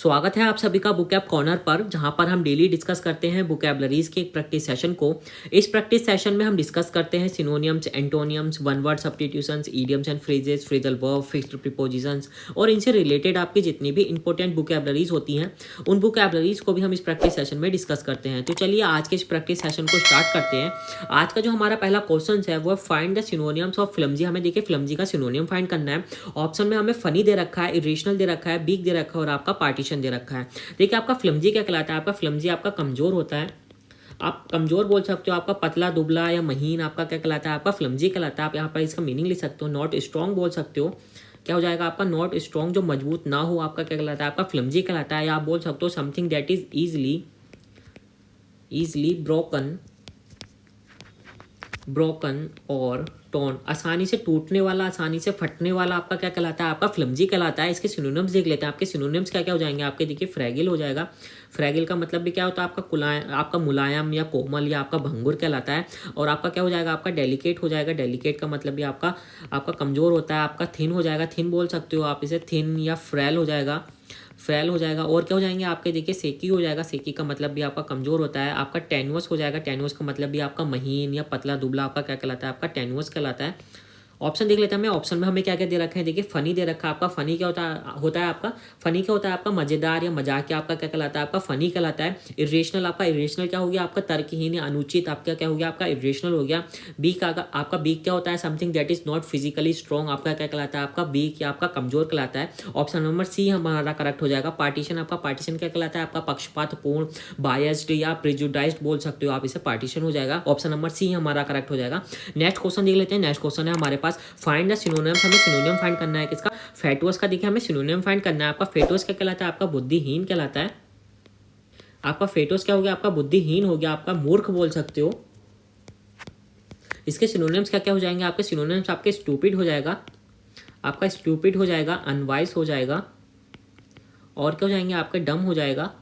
स्वागत है आप सभी का बुकैब कॉर्नर पर, जहां पर हम डेली डिस्कस करते हैं बुकैबलरीज के एक प्रैक्टिस सेशन को। इस प्रैक्टिस सेशन में हम डिस्कस करते हैं synonyms, एंटोनियम्स, one word substitutions, idioms and phrases, phrasal verb, fixed prepositions और इनसे रिलेटेड आपकी जितनी भी इंपॉर्टेंट बुकैबलरीज होती हैं उन बुकैबलरीज को भी हम इस प्रैक्टिस सेशन में डिस्कस करते हैं। तो चलिए आज के इस प्रैक्टिस सेशन को स्टार्ट करते हैं। आज का जो हमारा पहला क्वेश्चन है वो फाइंड द सिनोनियम्स ऑफ फ्लमजी। हमें देखिए फ्लमजी का सिनोनियम फाइंड करना है। ऑप्शन में हमें फनी दे रखा है, इरेशनल दे रखा है, वीक दे रखा है और आपका पार्टीशन दे रखा है। देखिए आपका फ्लमजी क्या कहलाता है। आपका फ्लमजी आपका कमजोर होता है। आप कमजोर बोल सकते हो, आपका पतला दुबला या महीन आपका क्या कहलाता है, आपका फ्लमजी कहलाता है। आप यहाँ पर इसका मीनिंग लिख सकते हो। नॉट स्ट्रॉन्ग बोल सकते हो, क्या हो जाएगा आपका नॉट स्ट्रॉन्ग, जो मजबूत ना हो आपका क्या कहलाता है, आपका फ्लमजी कहलाता है। या आप बोल सकते हो something that is easily broken और टोन, आसानी से टूटने वाला, आसानी से फटने वाला आपका क्या कहलाता है, आपका फ्लमजी कहलाता है। इसके सिनोनिम्स देख लेते हैं। आपके सिनोनिम्स क्या क्या हो जाएंगे आपके, देखिए फ्रैगिल हो जाएगा। फ्रैगिल का मतलब भी क्या होता है, आपका मुलायम या कोमल या आपका भंगुर कहलाता है। और आपका क्या हो जाएगा, आपका डेलिकेट हो जाएगा। डेलिकेट का मतलब भी आपका कमजोर होता है। आपका थिन हो जाएगा, थिन बोल सकते हो आप इसे, थिन या फ्रैल हो जाएगा, फ्रैल हो जाएगा। और क्या हो जाएंगे आपके, देखिए सेकी हो जाएगा। सेकी का मतलब भी आपका कमजोर होता है। आपका टेनुअस हो जाएगा। टेनुअस का मतलब भी आपका महीन या पतला दुबला आपका क्या कहलाता है, आपका टेनुअस कहलाता है। ऑप्शन देख लेते हैं। हमें ऑप्शन में हमें क्या क्या दे रखा है, देखिए फनी दे रखा है। आपका फनी क्या होता है आपका फनी क्या होता है, आपका मजेदार या मजाकिया आपका क्या कहलाता है, आपका फनी कहलाता है। इरेशनल, आपका इरेशनल क्या हो गया, आपका तर्कहीन या अनुचित आपका क्या हो गया, आपका इरेशनल हो गया। बीक आपका बीक क्या होता है, something that is not physically strong आपका क्या कहलाता है, आपका बीक या आपका कमजोर कहलाता है। ऑप्शन नंबर सी हमारा करेक्ट हो जाएगा। पार्टीशन, आपका पार्टीशन क्या कहलाता है, आपका पक्षपातपूर्ण, बायस्ड या प्रेजुडाइज्ड बोल सकते हो आप इसे, पार्टीशन हो जाएगा। ऑप्शन नंबर सी हमारा करेक्ट हो जाएगा। नेक्स्ट क्वेश्चन देख लेते हैं। नेक्स्ट क्वेश्चन है हमारे पास फाइंड द सिनोनिम्स। हमें सिनोनिम फाइंड करना है किसका, फेटुअस का। देखिए हमें सिनोनिम फाइंड करना है। आपका फेटुअस क्या कहलाता है, आपका बुद्धिहीन कहलाता है। आपका फेटुअस क्या हो गया, आपका बुद्धिहीन हो गया, आपका मूर्ख बोल सकते हो। इसके सिनोनिम्स क्या क्या हो जाएंगे आपके, सिनोनिम्स आपके स्टूपिड हो जाएगा, आपका स्टूपिड हो जाएगा, अनवाइस हो जाएगा, और क्या हो जाएंगे आपके डम हो जाएगा,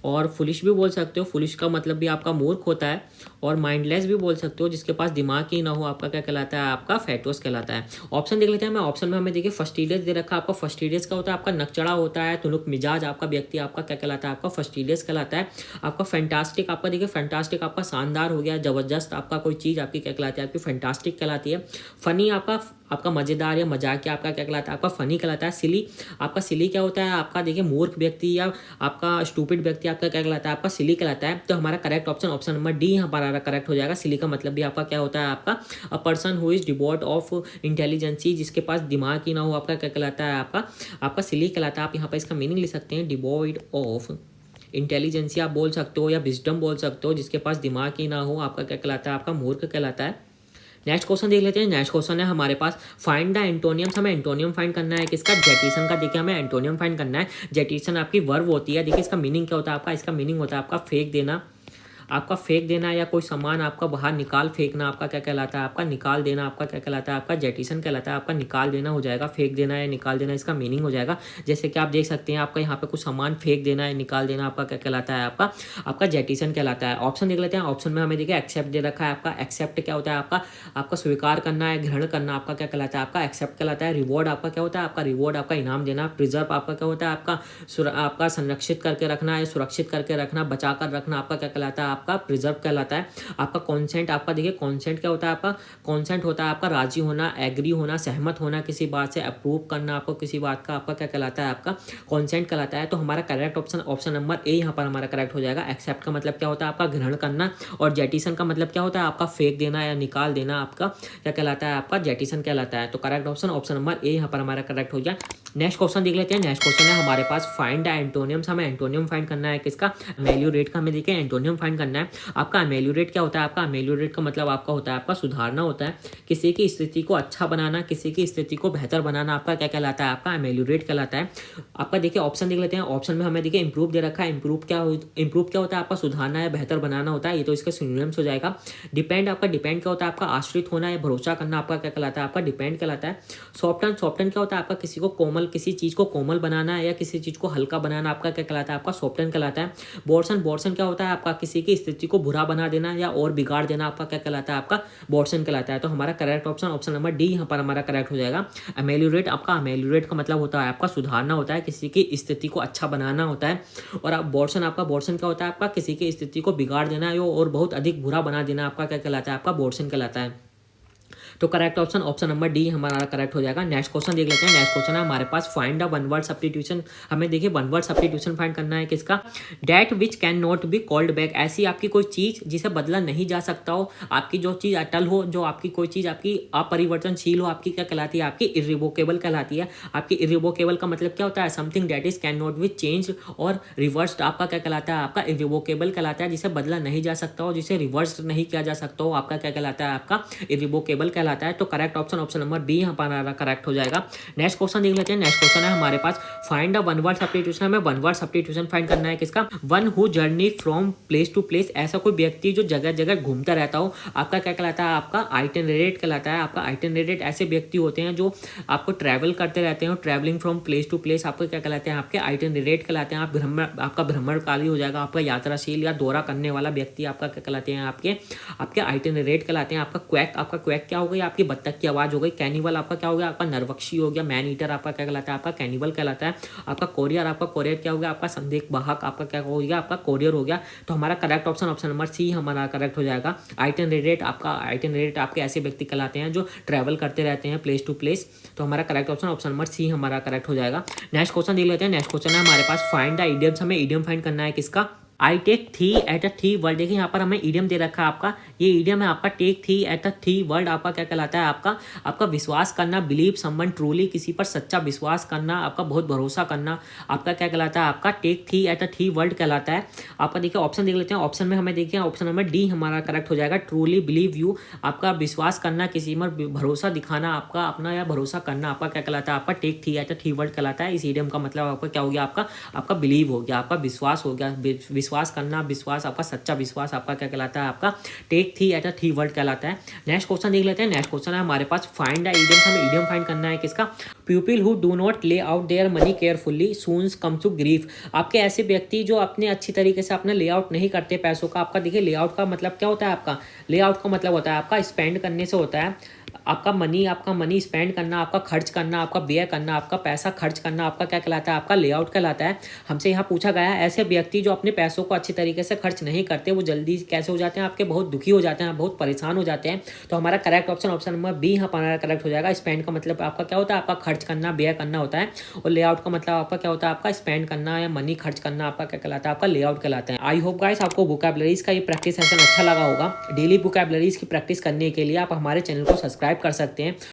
और फुलिश भी बोल सकते हो। फुलिश का मतलब भी आपका मूर्ख होता है। और माइंडलेस भी बोल सकते हो, जिसके पास दिमाग ही ना हो आपका क्या कहलाता है, आपका फेटोस कहलाता है। ऑप्शन देख लेते हैं। मैं ऑप्शन में हमें देखिए फस्टिडियस दे रखा है। आपका फस्टिडियस का होता है, आपका नकचड़ा होता है, तुनुक मिजाज आपका व्यक्ति आपका क्या कहलाता है, आपका फस्टिडियस कहलाता है। आपका फैंटास्टिक, आपका देखिए फैंटास्टिक आपका शानदार हो गया, जबरदस्त आपका कोई चीज़ आपकी क्या कहलाती है, आपकी फैंटास्टिक कहलाती है। फनी आपका मजेदार या मजाकिया आपका क्या कहलाता है, आपका फनी कहलाता है। सिली, आपका सिली क्या होता है, आपका देखिए मूर्ख व्यक्ति या आपका स्टूपिड व्यक्ति आपका क्या कहलाता है, आपका सिली कहलाता है। तो हमारा करेक्ट ऑप्शन नंबर डी हमारा करेक्ट हो जाएगा। सिली का मतलब भी आपका क्या होता है, आपका a person who is devoid of intelligency, जिसके पास दिमाग ही ना हो आपका क्या कहलाता है, आपका सिली कहलाता है। आप यहाँ पर इसका मीनिंग ले सकते हैं, डिवॉइड ऑफ इंटेलिजेंसी आप बोल सकते हो, या विजडम बोल सकते हो, जिसके पास दिमाग ही ना हो आपका क्या कहलाता है, आपका मूर्ख कहलाता है। नेक्स्ट क्वेश्चन देख लेते हैं। नेक्स्ट क्वेश्चन है हमारे पास फाइंड द एंटोनियम्स। हमें एंटोनियम फाइंड करना है किसका, जेटिसन का। देखिए हमें एंटोनियम फाइंड करना है। जेटिसन आपकी वर्ब होती है। देखिए इसका मीनिंग क्या होता है आपका, इसका मीनिंग होता है आपका फेंक देना, आपका फेंक देना या कोई सामान आपका बाहर निकाल फेंकना आपका क्या कहलाता है, आपका निकाल देना आपका क्या कहलाता है, आपका जेटिसन कहलाता है। आपका निकाल देना हो जाएगा, फेंक देना या निकाल देना इसका मीनिंग हो जाएगा। जैसे कि आप देख सकते हैं, आपका यहाँ पे कुछ सामान फेंक देना या निकाल देना आपका क्या कहलाता है, आपका जेटिसन कहलाता है। ऑप्शन देख लेते हैं। ऑप्शन में हमें देखिए एक्सेप्ट दे रखा है। आपका एक्सेप्ट क्या होता है, आपका स्वीकार करना है, ग्रहण करना आपका क्या कहलाता है, आपका एक्सेप्ट कहलाता है। रिवॉर्ड आपका क्या होता है, आपका रिवॉर्ड आपका इनाम देना। प्रिजर्व आपका क्या होता है, आपका संरक्षित करके रखना या सुरक्षित करके रखना, बचा कर रखना आपका क्या कहलाता है, आपका प्रिजर्व कहलाता है। आपका कॉन्सेंट, आपका देखिए कॉन्सेंट क्या होता है, आपका कॉन्सेंट होता है आपका राजी होना, एग्री होना, सहमत होना किसी बात से, अप्रूव करना आपको किसी बात का आपका क्या कहलाता है, आपका कॉन्सेंट कहलाता है। तो हमारा करेक्ट ऑप्शन नंबर ए यहाँ पर हमारा करेक्ट हो जाएगा। एक्सेप्ट का मतलब क्या होता है, आपका ग्रहण करना, और जेटिसन का मतलब क्या होता है, आपका फेंक देना या निकाल देना आपका क्या कहलाता है, आपका जेटिसन कहलाता है। तो करेक्ट ऑप्शन नंबर ए यहाँ पर हमारा करेक्ट हो गया। नेक्स्ट क्वेश्चन देख लेते हैं। नेक्स्ट क्वेश्चन है हमारे पास फाइंड द एंटोनियम्स। हमें एंटोनियम फाइंड करना है किसका, अमेलियोरेट का। हमें देखिए एंटोनियम फाइंड करना है। आपका अमेलियोरेट क्या होता है, आपका अमेलियोरेट का मतलब आपका होता है आपका सुधारना होता है, किसी की स्थिति को अच्छा बनाना, किसी की स्थिति को बेहतर बनाना आपका क्या कहलाता है, आपका अमेलियोरेट कहलाता है। आपका देखिए ऑप्शन देख लेते हैं। ऑप्शन में हमें देखिए इंप्रूव दे रखा है। इंप्रूव क्या होता है, आपका सुधारना या बेहतर बनाना होता है। ये तो इसका सिनोनिम्स हो जाएगा। डिपेंड, आपका डिपेंड क्या होता है, आपका आश्रित होना या भरोसा करना आपका क्या कहलाता है, आपका डिपेंड कहलाता है। सॉफ्टन, सॉफ्टन क्या होता है, आपका किसी को कोमल, किसी चीज को कोमल बनाना या किसी चीज को हल्का बनाना आपका क्या कहलाता है, आपका सॉफ्टन कहलाता है। बोर्सन, बोर्सन क्या होता है, आपका किसी की की स्थिति को बुरा बना देना या और बिगाड़ देना आपका क्या कहलाता है, आपका बोर्सन कहलाता है। तो हमारा correct option option number D यहाँ पर हमारा करेक्ट हो जाएगा। अमेलियोरेट, आपका अमेलियोरेट का मतलब होता है आपका सुधारना होता है, किसी की स्थिति को अच्छा बनाना होता है। और आप बोर्सन, आपका बोर्सन क्या होता है, आपका किसी की स्थिति को बिगाड़ देना है और बहुत अधिक बुरा बना देना आपका क्या कहलाता है, आपका बोर्सन कहलाता है। तो correct option option number D हमारा करेक्ट हो जाएगा। नेक्स्ट क्वेश्चन देख लेते हैं। नेक्स्ट क्वेश्चन है हमारे पास find the one word substitution. हमें देखिए वन वर्ड सब्स्टिट्यूशन फाइंड करना है किसका, debt which can not be called back. ऐसी आपकी कोई चीज जिसे बदला नहीं जा सकता हो, आपकी जो चीज अटल हो, जो आपकी कोई चीज आपकी अपरिवर्तनशील हो, आपकी क्या कहलाती है, आपकी इरिवोकेबल कहलाती है। आपकी इरिवोकेबल का मतलब क्या होता है, something that is can not be change और रिवर्स्ड आपका क्या कहलाता है, आपका इरिवोकेबल कहलाता है। जिसे बदला नहीं जा सकता हो, जिसे रिवर्स नहीं किया जा सकता हो, आपका क्या कहलाता है, आपका इरिवोकेबल कहलाता है। तो correct option option number B हमारा करेक्ट हो जाएगा। नेक्स्ट क्वेश्चन देख लेते हैं। नेक्स्ट क्वेश्चन है हमारे पास find the one word substitution. हमें वन वर्ड सब्स्टिट्यूशन फाइंड करना है किसका, one who journey from place to place. ऐसा कोई व्यक्ति जो जगह जगह घूमता रहता हो, आपका क्या कहलाता है, आपका आइटिनरेट कहलाता है। आपका आइटिनरेट ऐसे व्यक्ति होते हैं जो आपको ट्रैवल करते रहते हैं, travelling from place to place आपको क्या कहलाते हैं, आपके आइटिनरेट कहलाते हैं। आप आपका भ्रमणकाली हो जाएगा, आपका यात्राशील या दौरा करने वाला व्यक्ति आपका क्या कहलाते हैं, आपके आइटिनरेट कहलाते हैं। आपका क्वैक क्या हो गई, आपकी बत्तख की आवाज हो गई। कैनिबल आपका क्या हो गया, आपका नरवक्षी हो गया। मैन ईटर आपका क्या कहलाता है, आपका कैनिबल कहलाता है। आपका कोरियर क्या हो गया, आपका संदेश वाहक आपका क्या हो गया, आपका कोरियर हो गया। तो हमारा correct option option number C हमारा करेक्ट हो जाएगा। आइटिनरेट आपके ऐसे व्यक्ति कहलाते हैं जो ट्रैवल करते रहते हैं प्लेस टू प्लेस। तो हमारा correct option option number C हमारा करेक्ट हो जाएगा। नेक्स्ट क्वेश्चन देख लेते हैं। नेक्स्ट क्वेश्चन है हमारे पास फाइंड द इडियम्स। हमें इडियम फाइंड करना है किसका, आई टेक थी एट अ थी वर्ल्ड। देखिए यहाँ पर हमें ईडियम दे रखा है आपका, ये ईडियम है आपका टेक थी एट अ थी वर्ल्ड। आपका क्या कहलाता है, आपका विश्वास करना, बिलीव समवन ट्रूली, किसी पर सच्चा विश्वास करना, आपका बहुत भरोसा करना, आपका क्या कहलाता है, आपका टेक थी एट अ थी वर्ल्ड कहलाता है। आपका देखिए ऑप्शन देख लेते हैं। ऑप्शन में हमें देखिए ऑप्शन नंबर डी हमारा करेक्ट हो जाएगा। ट्रूली बिलीव यू, आपका विश्वास करना, किसी पर भरोसा दिखाना, आपका अपना या भरोसा करना, आपका क्या कहलाता है, आपका टेक थी एट अ थी वर्ल्ड कहलाता है। इस ईडियम का मतलब आपका क्या हो गया, आपका बिलीव हो गया, आपका विश्वास हो गया, विश्वास करना, विश्वास आपका सच्चा विश्वास आपका क्या कहलाता है, आपका टेक थी एट अ थी वर्ल्ड कहलाता है। नेक्स्ट क्वेश्चन देख लेते हैं। नेक्स्ट क्वेश्चन है हमारे पास फाइंड द इडियम्स। हमें इडियम फाइंड करना है किसका, people who do not lay out their money carefully soon come to grief. आपके ऐसे व्यक्ति जो अपने अच्छी तरीके से अपना लेआउट नहीं करते पैसों का। आपका देखिए लेआउट का मतलब क्या होता है, आपका लेआउट का मतलब होता है आपका स्पेंड करने से होता है। आपका मनी स्पेंड करना, आपका खर्च करना, आपका व्यय करना, आपका पैसा खर्च करना, आपका क्या कहलाता है, आपका लेआउट कहलाता है। हमसे यहाँ पूछा गया है ऐसे व्यक्ति जो अपने पैसों को अच्छी तरीके से खर्च नहीं करते, वो जल्दी कैसे हो जाते हैं, आपके बहुत दुखी हो जाते हैं, बहुत परेशान हो जाते हैं। तो हमारा correct option option number B हमारा करेक्ट हो जाएगा। स्पेंड का मतलब आपका क्या होता है, आपका खर्च करना, व्यय करना होता है। और लेआउट का मतलब आपका क्या होता है, आपका स्पेंड करना या मनी खर्च करना, आपका क्या कहलाता है, आपका लेआउट कहलाता है। आई होप गाइस आपको वोकैबुलरीज का ये प्रैक्टिस सेशन अच्छा लगा होगा। डेली वोकैबुलरीज की प्रैक्टिस करने के लिए आप हमारे चैनल को सब्सक्राइब कर सकते हैं।